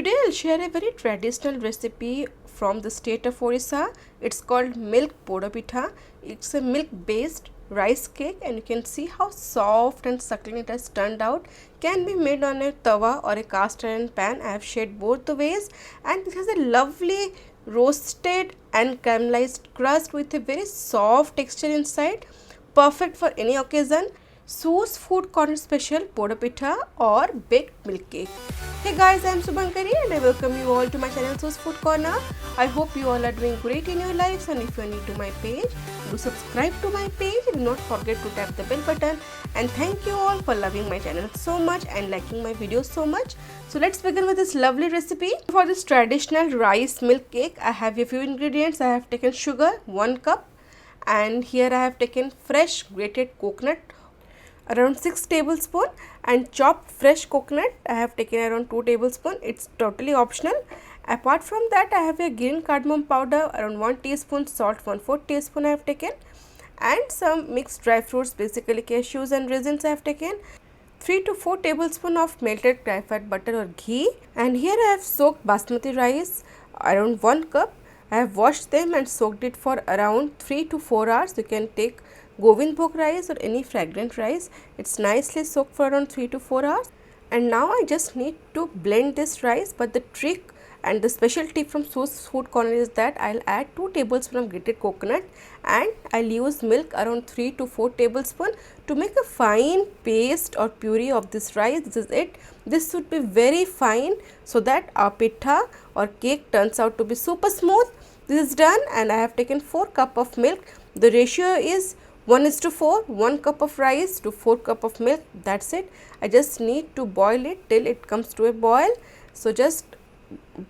Today I'll share a very traditional recipe from the state of Orissa. It's called Milk Poda Pitha. It's a milk based rice cake and you can see how soft and succulent it has turned out. Can be made on a tawa or a cast iron pan. I have shared both the ways and it has a lovely roasted and caramelized crust with a very soft texture inside. Perfect for any occasion. Sauce food corner special Poda Pitha or baked milk cake. Hey guys, I am Subankari and I welcome you all to my channel Sauce Food Corner. I hope you all are doing great in your lives, and if you are new to my page, do subscribe to my page and do not forget to tap the bell button. And thank you all for loving my channel so much and liking my videos so much. So let's begin with this lovely recipe. For this traditional rice milk cake, I have a few ingredients. I have taken sugar 1 cup, and here I have taken fresh grated coconut around 6 tablespoons, and chopped fresh coconut I have taken around 2 tablespoons. It's totally optional. Apart from that, I have a green cardamom powder around 1 teaspoon, salt 1/4 teaspoon I have taken, and some mixed dry fruits, basically cashews and raisins I have taken. 3 to 4 tablespoons of melted clarified butter or ghee, and here I have soaked basmati rice around 1 cup. I have washed them and soaked it for around 3 to 4 hours. You can take Govind Bhog rice or any fragrant rice. It's nicely soaked for around 3 to 4 hours. And now I just need to blend this rice, but the trick and the special tip from Sauce Food Corner is that I'll add 2 tablespoons of grated coconut and I'll use milk around 3 to 4 tablespoons to make a fine paste or puree of this rice. This is it. This should be very fine so that our pitha or cake turns out to be super smooth. This is done and I have taken 4 cup of milk. The ratio is 1:4, 1 cup of rice to 4 cup of milk. That's it. I just need to boil it till it comes to a boil. So just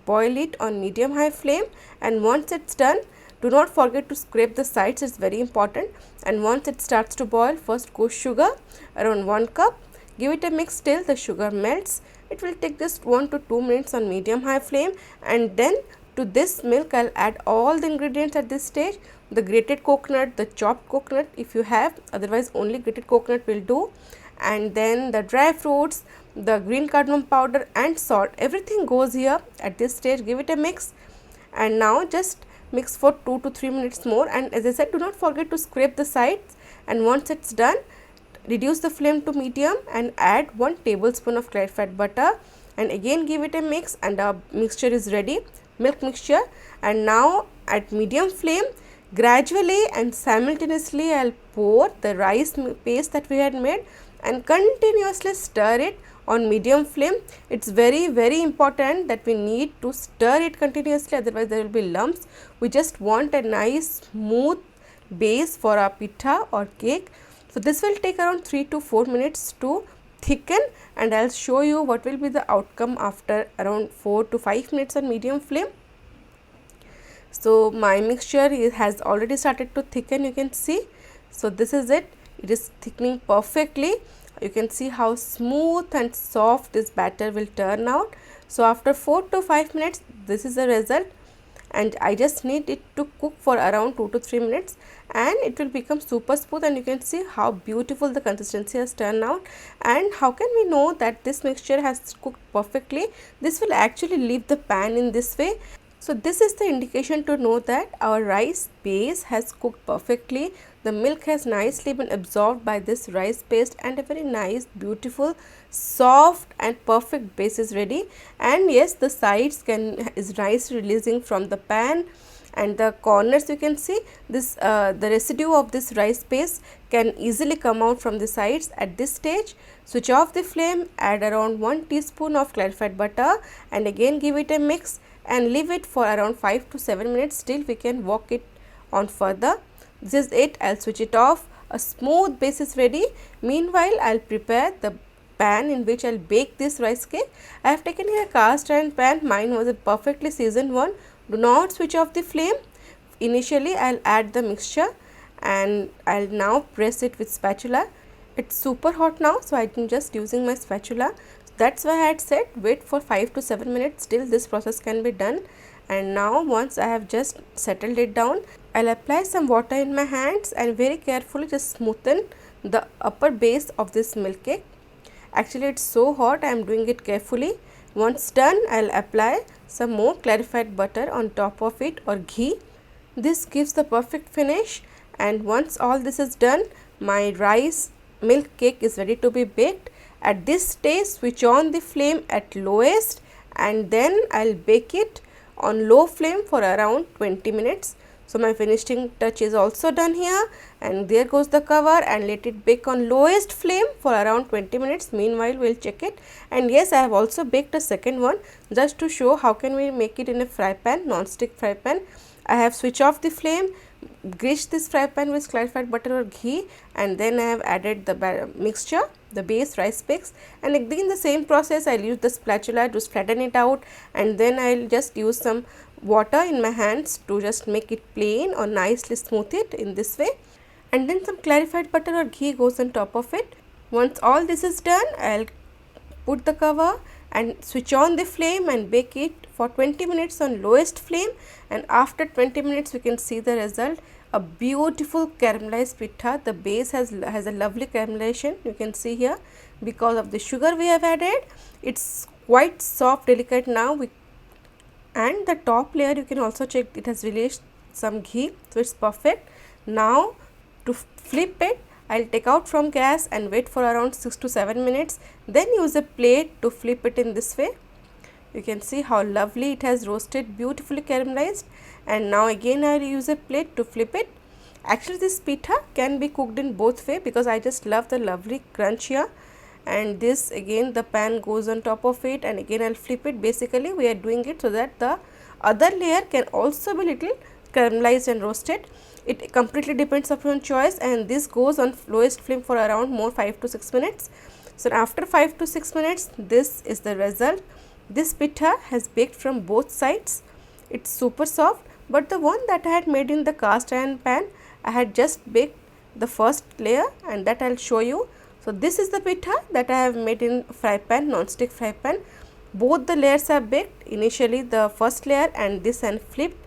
boil it on medium high flame, and once it's done, do not forget to scrape the sides. It's very important. And once it starts to boil, first go sugar around 1 cup. Give it a mix till the sugar melts. It will take just 1 to 2 minutes on medium high flame, and then to this milk I'll add all the ingredients at this stage. The grated coconut, the chopped coconut if you have, otherwise only grated coconut will do, and then the dry fruits, the green cardamom powder and salt. Everything goes here at this stage. Give it a mix, and now just mix for 2 to 3 minutes more, and as I said, do not forget to scrape the sides. And once it's done, reduce the flame to medium and add 1 tablespoon of clarified butter, and again give it a mix, and our mixture is ready, milk mixture. And now at medium flame, gradually and simultaneously I'll pour the rice paste that we had made and continuously stir it on medium flame. It's very important that we need to stir it continuously, otherwise there will be lumps. We just want a nice smooth base for our pitha or cake. So this will take around 3 to 4 minutes to thicken, and I'll show you what will be the outcome after around 4 to 5 minutes on medium flame. So my mixture has already started to thicken, you can see. So this is it. It is thickening perfectly. You can see how smooth and soft this batter will turn out. So after 4 to 5 minutes, this is the result, and I just need it to cook for around 2 to 3 minutes and it will become super smooth, and you can see how beautiful the consistency has turned out. And how can we know that this mixture has cooked perfectly? This will actually leave the pan in this way. So this is the indication to know that our rice base has cooked perfectly. The milk has nicely been absorbed by this rice paste, and a very nice, beautiful, soft and perfect base is ready. And yes, the sides is rice releasing from the pan, and the corners you can see this the residue of this rice paste can easily come out from the sides. At this stage, switch off the flame, add around 1 teaspoon of clarified butter, and again give it a mix and leave it for around 5 to 7 minutes till we can work it on further. This is it. I'll switch it off. A smooth base is ready. Meanwhile, I'll prepare the pan in which I'll bake this rice cake. I have taken here a cast iron pan. Mine was a perfectly seasoned one. Do not switch off the flame. Initially, I'll add the mixture and I'll now press it with spatula. It's super hot now, so I'm just using my spatula. That's why I had said wait for 5 to 7 minutes till this process can be done. And now once I have just settled it down, I'll apply some water in my hands and very carefully just smoothen the upper base of this milk cake. Actually it's so hot, I am doing it carefully. Once done, I'll apply some more clarified butter on top of it or ghee. This gives the perfect finish, and once all this is done, my rice milk cake is ready to be baked. At this stage, switch on the flame at lowest and then I'll bake it on low flame for around 20 minutes. So my finishing touch is also done here, and there goes the cover, and let it bake on lowest flame for around 20 minutes. Meanwhile, we'll check it. And yes, I have also baked a second one just to show how can we make it in a fry pan, non-stick fry pan. I have switched off the flame, greased this fry pan with clarified butter or ghee, and then I have added the mixture, the base rice cakes, and again the same process. I'll use the spatula to flatten it out, and then I'll just use some water in my hands to just make it plain or nicely smooth it in this way, and then some clarified butter or ghee goes on top of it. Once all this is done, I'll put the cover and switch on the flame and bake it for 20 minutes on lowest flame, and after 20 minutes we can see the result, a beautiful caramelized pitha. The base has a lovely caramelization, you can see here, because of the sugar we have added. It's quite soft, delicate now, and the top layer you can also check, it has released some ghee, so it's perfect. Now to flip it, I'll take out from gas and wait for around 6 to 7 minutes, then use a plate to flip it in this way. You can see how lovely it has roasted, beautifully caramelized, and now again I will use a plate to flip it. Actually this pitha can be cooked in both way because I just love the lovely crunch here, and this again the pan goes on top of it, and again I'll flip it. Basically we are doing it so that the other layer can also be little caramelized and roasted. It completely depends upon choice, and this goes on lowest flame for around more 5 to 6 minutes. So after 5 to 6 minutes, this is the result. This pitha has baked from both sides. It's super soft, but the one that I had made in the cast iron pan, I had just baked the first layer, and that I'll show you. So this is the pitha that I have made in fry pan, non-stick fry pan. Both the layers are baked, initially the first layer and this, and flipped.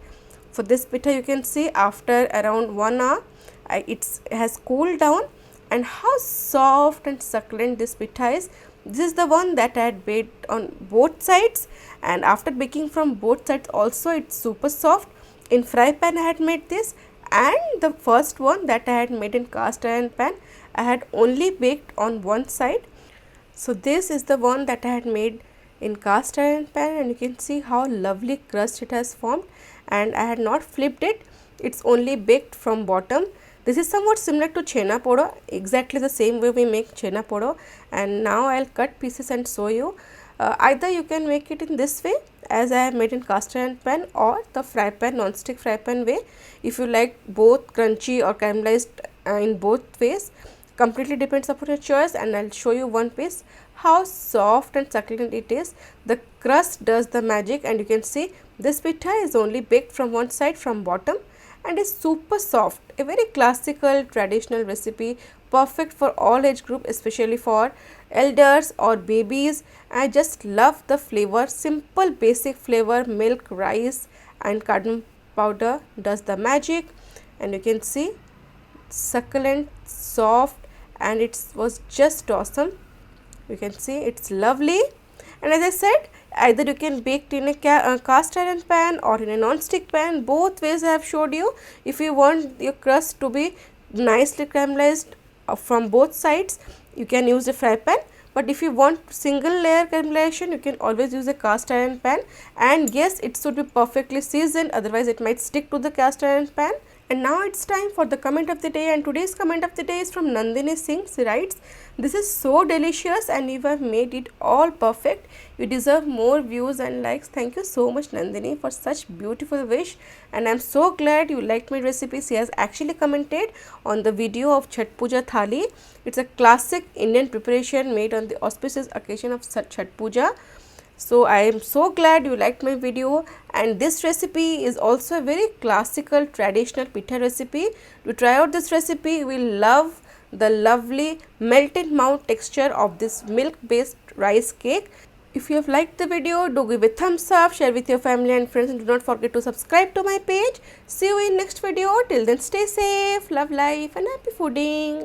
For this pitha you can see after around 1 hour it has cooled down, and how soft and succulent this pitha is. This is the one that I had baked on both sides, and after baking from both sides also it's super soft. In fry pan I had made this, and the first one that I had made in cast iron pan, I had only baked on one side. So this is the one that I had made in cast iron pan, and you can see how lovely crust it has formed, and I had not flipped it, it's only baked from bottom. This is somewhat similar to chhena poda, exactly the same way we make chhena poda. And now I'll cut pieces and show you. Either you can make it in this way as I have made in cast iron pan, or the fry pan, non-stick fry pan way, if you like both crunchy or caramelized in both ways. Completely depends upon your choice, and I'll show you one piece how soft and succulent it is. The crust does the magic, and you can see this pitha is only baked from one side, from bottom, and is super soft. A very classical traditional recipe, perfect for all age group, especially for elders or babies. I just love the flavor, simple basic flavor. Milk, rice and cardamom powder does the magic, and you can see succulent, soft, and it was just awesome. You can see it's lovely, and as I said, either you can bake it in a cast iron pan or in a non-stick pan. Both ways I have showed you. If you want your crust to be nicely caramelized from both sides, you can use a fry pan, but if you want single layer caramelization, you can always use a cast iron pan. And yes, it should be perfectly seasoned, otherwise it might stick to the cast iron pan. And now it's time for the comment of the day, and today's comment of the day is from Nandini Singh. She writes, "This is so delicious and you have made it all perfect. You deserve more views and likes." Thank you so much, Nandini, for such beautiful wish, and I'm so glad you liked my recipe. She has actually commented on the video of Chhat Puja Thali. It's a classic Indian preparation made on the auspicious occasion of Chhat Puja. So I am so glad you liked my video, and this recipe is also a very classical traditional pitha recipe. To try out this recipe, you will love the lovely melt in mouth texture of this milk based rice cake. If you have liked the video, do give a thumbs up, share with your family and friends, and do not forget to subscribe to my page. See you in next video. Till then, stay safe, love life and happy fooding.